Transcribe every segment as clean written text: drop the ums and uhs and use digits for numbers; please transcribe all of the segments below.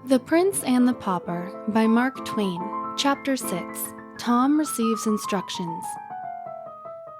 The Prince and the Pauper by Mark Twain. Chapter 6. Tom Receives Instructions.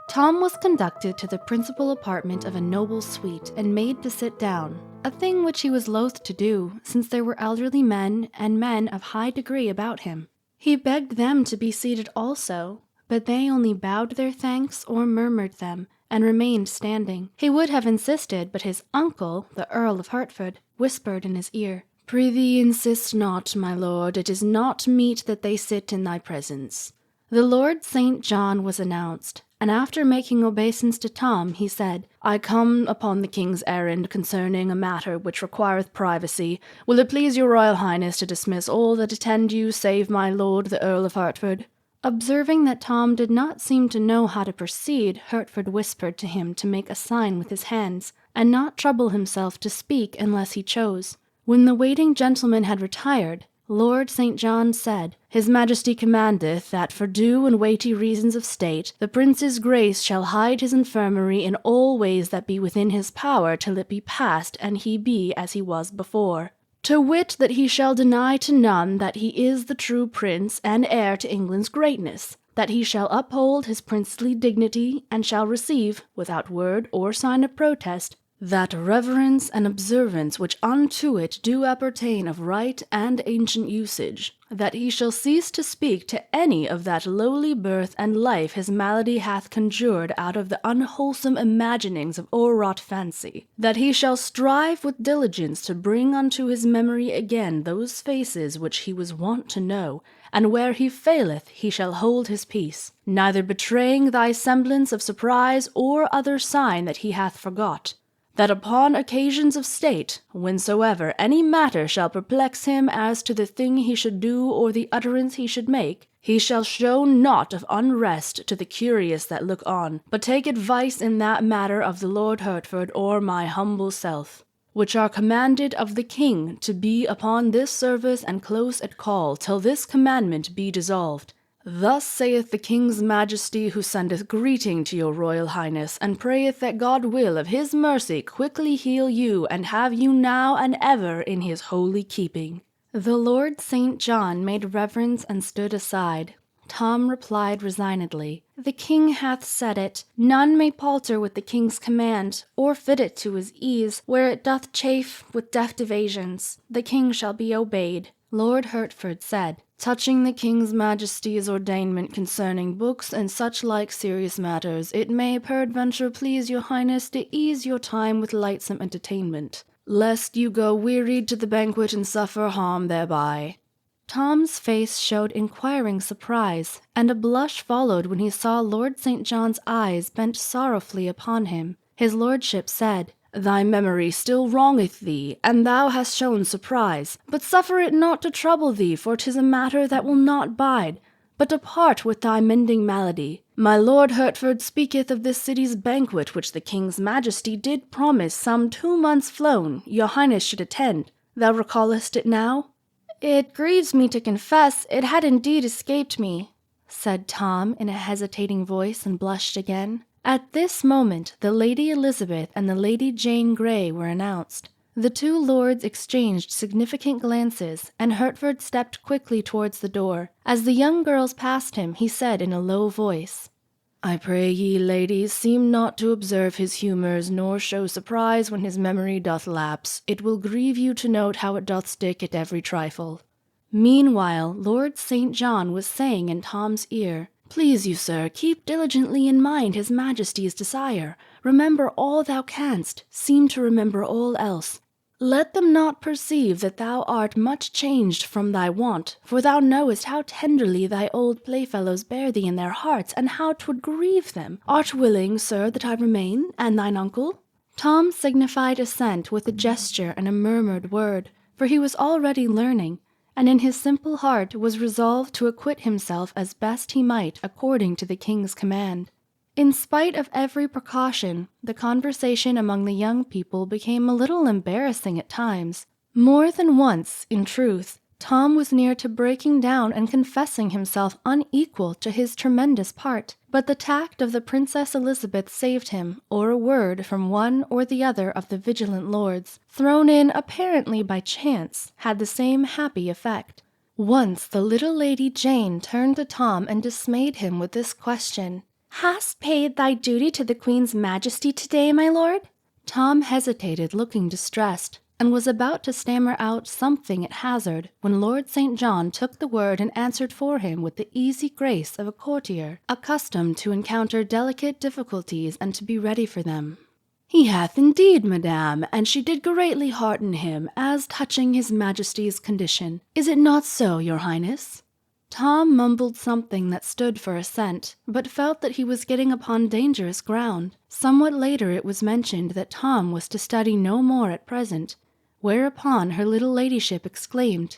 Tom was conducted to the principal apartment of a noble suite and made to sit down, a thing which he was loath to do, since there were elderly men and men of high degree about him. He begged them to be seated also, but they only bowed their thanks or murmured them, and remained standing. He would have insisted, but his uncle, the Earl of Hertford, whispered in his ear, "Prithee insist not, my lord, it is not meet that they sit in thy presence." The Lord St. John was announced, and after making obeisance to Tom, he said, "I come upon the king's errand concerning a matter which requireth privacy. Will it please your royal highness to dismiss all that attend you, save my lord the Earl of Hertford?" Observing that Tom did not seem to know how to proceed, Hertford whispered to him to make a sign with his hands, and not trouble himself to speak unless he chose. When the waiting gentleman had retired, Lord St. John said, "His Majesty commandeth that for due and weighty reasons of state, the Prince's grace shall hide his infirmary in all ways that be within his power till it be past and he be as he was before. To wit, that he shall deny to none that he is the true prince and heir to England's greatness, that he shall uphold his princely dignity, and shall receive, without word or sign of protest, that reverence and observance which unto it do appertain of right and ancient usage, that he shall cease to speak to any of that lowly birth and life his malady hath conjured out of the unwholesome imaginings of o'erwrought fancy, that he shall strive with diligence to bring unto his memory again those faces which he was wont to know, and where he faileth he shall hold his peace, neither betraying thy semblance of surprise or other sign that he hath forgot, that upon occasions of state, whensoever any matter shall perplex him as to the thing he should do or the utterance he should make, he shall show naught of unrest to the curious that look on, but take advice in that matter of the Lord Hertford or my humble self, which are commanded of the king to be upon this service and close at call till this commandment be dissolved. Thus saith the king's majesty, who sendeth greeting to your royal highness, and prayeth that God will of his mercy quickly heal you, and have you now and ever in his holy keeping." The Lord St. John made reverence and stood aside. Tom replied resignedly, "The king hath said it. None may palter with the king's command, or fit it to his ease, where it doth chafe with deft evasions. The king shall be obeyed." Lord Hertford said, "Touching the king's majesty's ordainment concerning books and such like serious matters, it may peradventure please your highness to ease your time with lightsome entertainment, lest you go wearied to the banquet and suffer harm thereby." Tom's face showed inquiring surprise, and a blush followed when he saw Lord St. John's eyes bent sorrowfully upon him. His lordship said, "Thy memory still wrongeth thee, and thou hast shown surprise. But suffer it not to trouble thee, for 'tis a matter that will not bide. But depart with thy mending malady. My Lord Hertford speaketh of this city's banquet which the king's majesty did promise some 2 months flown your highness should attend. Thou recallest it now?" "It grieves me to confess it had indeed escaped me," said Tom in a hesitating voice, and blushed again. At this moment the Lady Elizabeth and the Lady Jane Grey were announced. The two lords exchanged significant glances, and Hertford stepped quickly towards the door. As the young girls passed him, he said in a low voice, "I pray ye, ladies, seem not to observe his humours, nor show surprise when his memory doth lapse. It will grieve you to note how it doth stick at every trifle." Meanwhile, Lord St. John was saying in Tom's ear, "Please you, sir, keep diligently in mind his majesty's desire. Remember all thou canst, seem to remember all else. Let them not perceive that thou art much changed from thy wont, for thou knowest how tenderly thy old playfellows bear thee in their hearts, and how 'twould grieve them. Art willing, sir, that I remain, and thine uncle?" Tom signified assent with a gesture and a murmured word, for he was already learning, and in his simple heart was resolved to acquit himself as best he might according to the king's command. In spite of every precaution, the conversation among the young people became a little embarrassing at times. More than once, in truth, Tom was near to breaking down and confessing himself unequal to his tremendous part, but the tact of the Princess Elizabeth saved him, or a word from one or the other of the vigilant lords, thrown in apparently by chance, had the same happy effect. Once the little Lady Jane turned to Tom and dismayed him with this question: "Hast paid thy duty to the Queen's Majesty today, my lord?" Tom hesitated, looking distressed, and was about to stammer out something at hazard, when Lord St. John took the word and answered for him with the easy grace of a courtier, accustomed to encounter delicate difficulties and to be ready for them. "He hath indeed, madame, and she did greatly hearten him, as touching his Majesty's condition. Is it not so, your Highness?" Tom mumbled something that stood for assent, but felt that he was getting upon dangerous ground. Somewhat later it was mentioned that Tom was to study no more at present, whereupon her little ladyship exclaimed,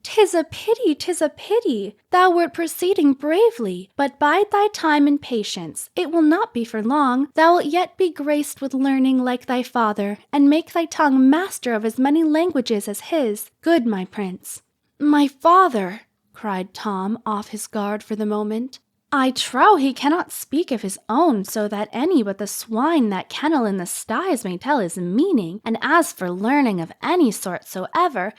"'Tis a pity, 'tis a pity! Thou wert proceeding bravely, but bide thy time in patience. It will not be for long. Thou wilt yet be graced with learning like thy father, and make thy tongue master of as many languages as his. Good my prince." "My father!" cried Tom, off his guard for the moment. "I trow he cannot speak of his own, so that any but the swine that kennel in the sties may tell his meaning, and as for learning of any sort soever—"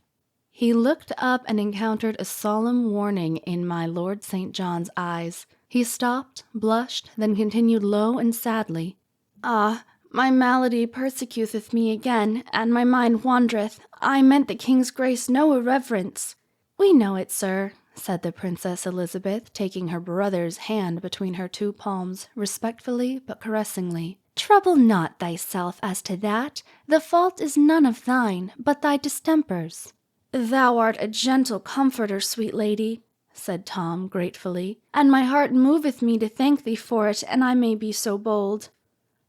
He looked up and encountered a solemn warning in my Lord St. John's eyes. He stopped, blushed, then continued low and sadly, "Ah, my malady persecuteth me again, and my mind wandereth. I meant the king's grace no irreverence." "We know it, sir," said the Princess Elizabeth, taking her brother's hand between her two palms, respectfully but caressingly. "Trouble not thyself as to that. The fault is none of thine, but thy distempers." "Thou art a gentle comforter, sweet lady," said Tom gratefully, "and my heart moveth me to thank thee for it, and I may be so bold."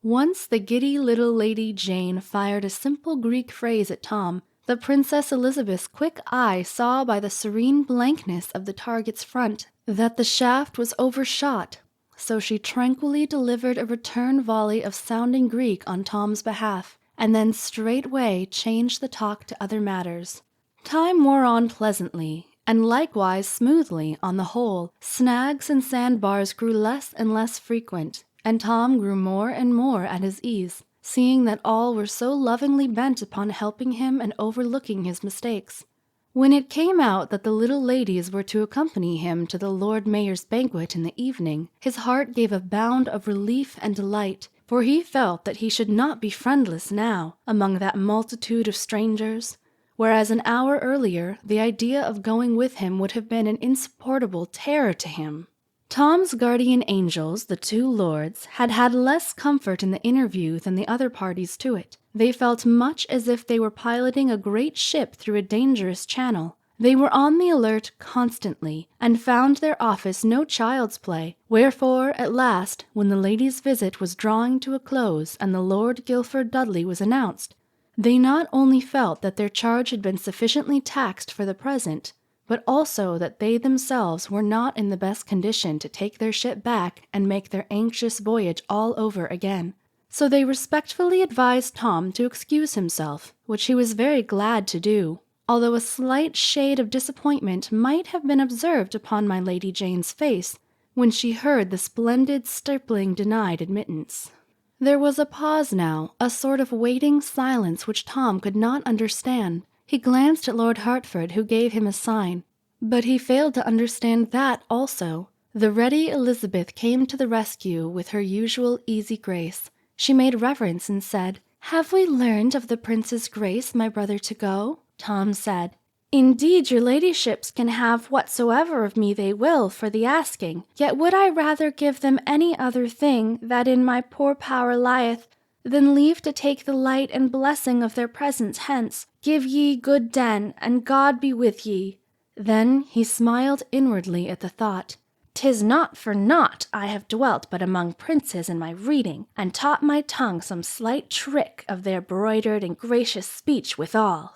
Once the giddy little Lady Jane fired a simple Greek phrase at Tom. The Princess Elizabeth's quick eye saw by the serene blankness of the target's front that the shaft was overshot, so she tranquilly delivered a return volley of sounding Greek on Tom's behalf, and then straightway changed the talk to other matters. Time wore on pleasantly, and likewise smoothly on the whole. Snags and sandbars grew less and less frequent, and Tom grew more and more at his ease, seeing that all were so lovingly bent upon helping him and overlooking his mistakes. When it came out that the little ladies were to accompany him to the Lord Mayor's banquet in the evening, his heart gave a bound of relief and delight, for he felt that he should not be friendless now, among that multitude of strangers, whereas an hour earlier the idea of going with him would have been an insupportable terror to him. Tom's guardian angels, the two lords, had had less comfort in the interview than the other parties to it. They felt much as if they were piloting a great ship through a dangerous channel. They were on the alert constantly, and found their office no child's play, wherefore, at last, when the lady's visit was drawing to a close and the Lord Guilford Dudley was announced, they not only felt that their charge had been sufficiently taxed for the present, but also that they themselves were not in the best condition to take their ship back and make their anxious voyage all over again. So they respectfully advised Tom to excuse himself, which he was very glad to do, although a slight shade of disappointment might have been observed upon my Lady Jane's face when she heard the splendid stripling denied admittance. There was a pause now, a sort of waiting silence which Tom could not understand. He glanced at Lord Hertford, who gave him a sign, but he failed to understand that also. The ready Elizabeth came to the rescue with her usual easy grace. She made reverence and said, "Have we learned of the prince's grace, my brother, to go?" Tom said, "Indeed, your ladyships can have whatsoever of me they will for the asking, yet would I rather give them any other thing that in my poor power lieth, than leave to take the light and blessing of their presence hence. Give ye good den, and God be with ye." Then he smiled inwardly at the thought. "'Tis not for naught I have dwelt but among princes in my reading, and taught my tongue some slight trick of their broidered and gracious speech withal."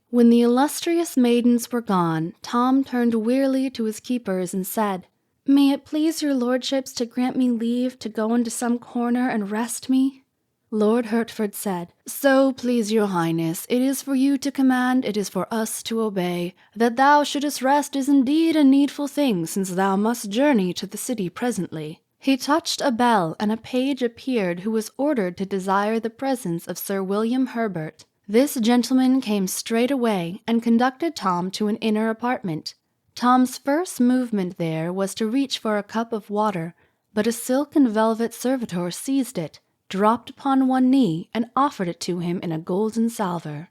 When the illustrious maidens were gone, Tom turned wearily to his keepers and said, "May it please your lordships to grant me leave to go into some corner and rest me?" Lord Hertford said, "So please your highness, it is for you to command, it is for us to obey. That thou shouldest rest is indeed a needful thing, since thou must journey to the city presently." He touched a bell, and a page appeared who was ordered to desire the presence of Sir William Herbert. This gentleman came straight away and conducted Tom to an inner apartment. Tom's first movement there was to reach for a cup of water, but a silk and velvet servitor seized it, dropped upon one knee, and offered it to him in a golden salver.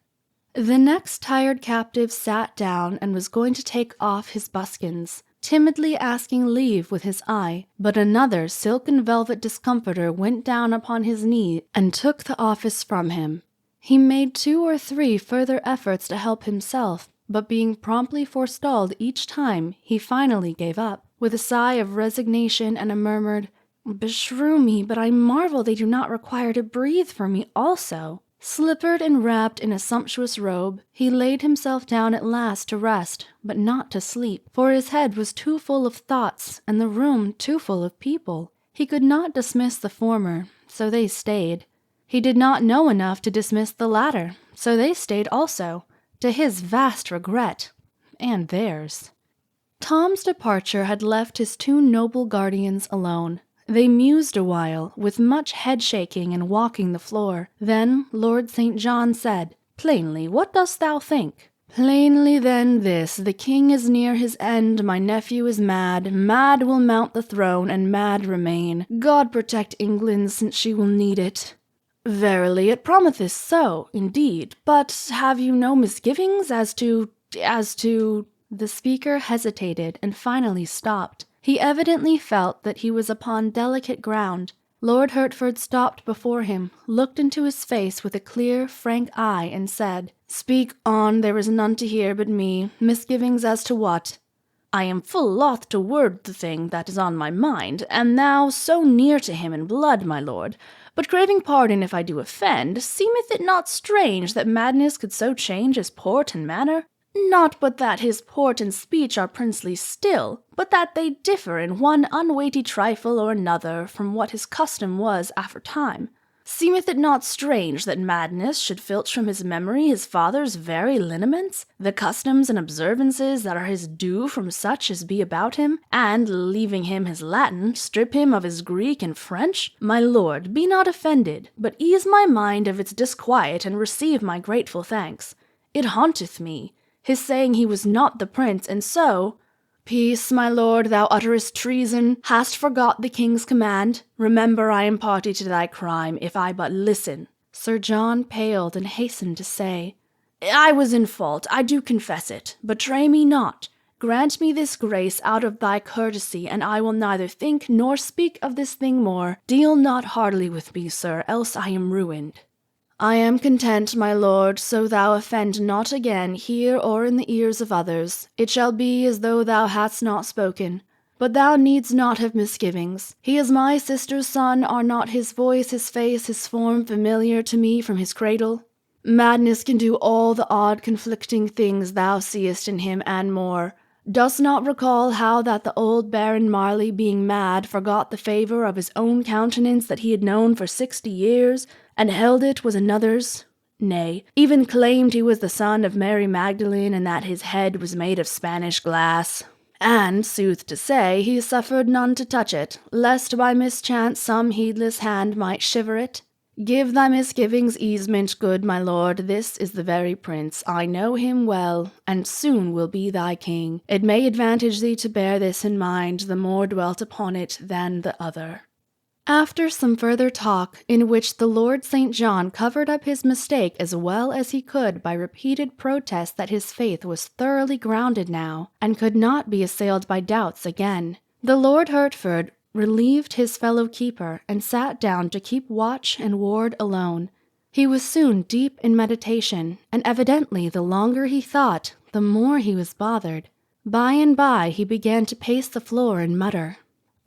The next tired captive sat down and was going to take off his buskins, timidly asking leave with his eye, but another silk and velvet discomforter went down upon his knee and took the office from him. He made 2 or 3 further efforts to help himself, but being promptly forestalled each time, he finally gave up, with a sigh of resignation and a murmured, "Beshrew me, but I marvel they do not require to breathe for me also." Slippered and wrapped in a sumptuous robe, he laid himself down at last to rest, but not to sleep, for his head was too full of thoughts, and the room too full of people. He could not dismiss the former, so they stayed. He did not know enough to dismiss the latter, so they stayed also, to his vast regret, and theirs. Tom's departure had left his 2 noble guardians alone. They mused a while, with much head-shaking and walking the floor. Then Lord St. John said, "Plainly, what dost thou think?" "Plainly then this, the king is near his end, my nephew is mad, mad will mount the throne, and mad remain. God protect England, since she will need it." "Verily, it promiseth so, indeed, but have you no misgivings as to... The speaker hesitated and finally stopped. He evidently felt that he was upon delicate ground. Lord Hertford stopped before him, looked into his face with a clear, frank eye, and said, "Speak on, there is none to hear but me. Misgivings as to what?" "I am full loth to word the thing that is on my mind, and thou so near to him in blood, my lord. But craving pardon if I do offend, seemeth it not strange that madness could so change his port and manner? Not but that his port and speech are princely still, but that they differ in one unweighty trifle or another from what his custom was aforetime. Seemeth it not strange that madness should filch from his memory his father's very lineaments, the customs and observances that are his due from such as be about him, and, leaving him his Latin, strip him of his Greek and French? My lord, be not offended, but ease my mind of its disquiet and receive my grateful thanks. It haunteth me, his saying he was not the prince, and so— Peace, my lord, thou utterest treason, hast forgot the king's command. Remember I am party to thy crime, if I but listen. Sir John paled and hastened to say, I was in fault, I do confess it. Betray me not. Grant me this grace out of thy courtesy, and I will neither think nor speak of this thing more. Deal not hardly with me, sir, else I am ruined. I am content, my lord, so thou offend not again here or in the ears of others. It shall be as though thou hadst not spoken. But thou needst not have misgivings. He is my sister's son, are not his voice, his face, his form familiar to me from his cradle? Madness can do all the odd conflicting things thou seest in him and more. Dost not recall how that the old Baron Marley, being mad, forgot the favour of his own countenance that he had known for 60 years, and held it was another's? Nay, even claimed he was the son of Mary Magdalene, and that his head was made of Spanish glass. And, sooth to say, he suffered none to touch it, lest by mischance some heedless hand might shiver it. Give thy misgivings easement, good my lord, this is the very prince. I know him well, and soon will be thy king. It may advantage thee to bear this in mind, the more dwelt upon it than the other. After some further talk, in which the Lord St. John covered up his mistake as well as he could by repeated protests that his faith was thoroughly grounded now, and could not be assailed by doubts again, the Lord Hertford relieved his fellow keeper and sat down to keep watch and ward alone. He was soon deep in meditation, and evidently the longer he thought, the more he was bothered. By and by he began to pace the floor and mutter,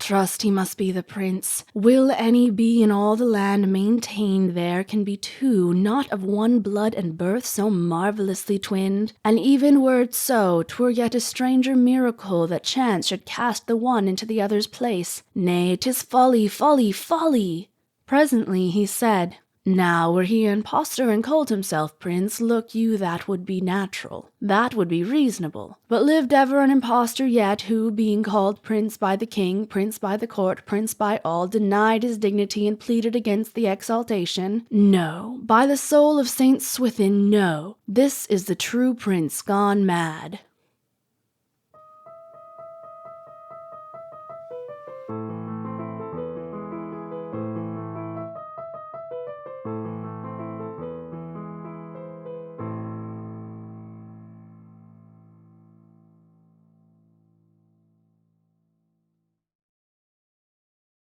Trust he must be the prince. Will any be in all the land maintained there can be two, not of one blood and birth so marvellously twinned? And even were it so, 'twere yet a stranger miracle that chance should cast the one into the other's place. Nay, 'tis folly, folly, folly. Presently he said, Now, were he an impostor and called himself prince, look you, that would be natural. That would be reasonable. But lived ever an impostor yet, who, being called prince by the king, prince by the court, prince by all, denied his dignity and pleaded against the exaltation? No, by the soul of Saint Swithin, no. This is the true prince gone mad.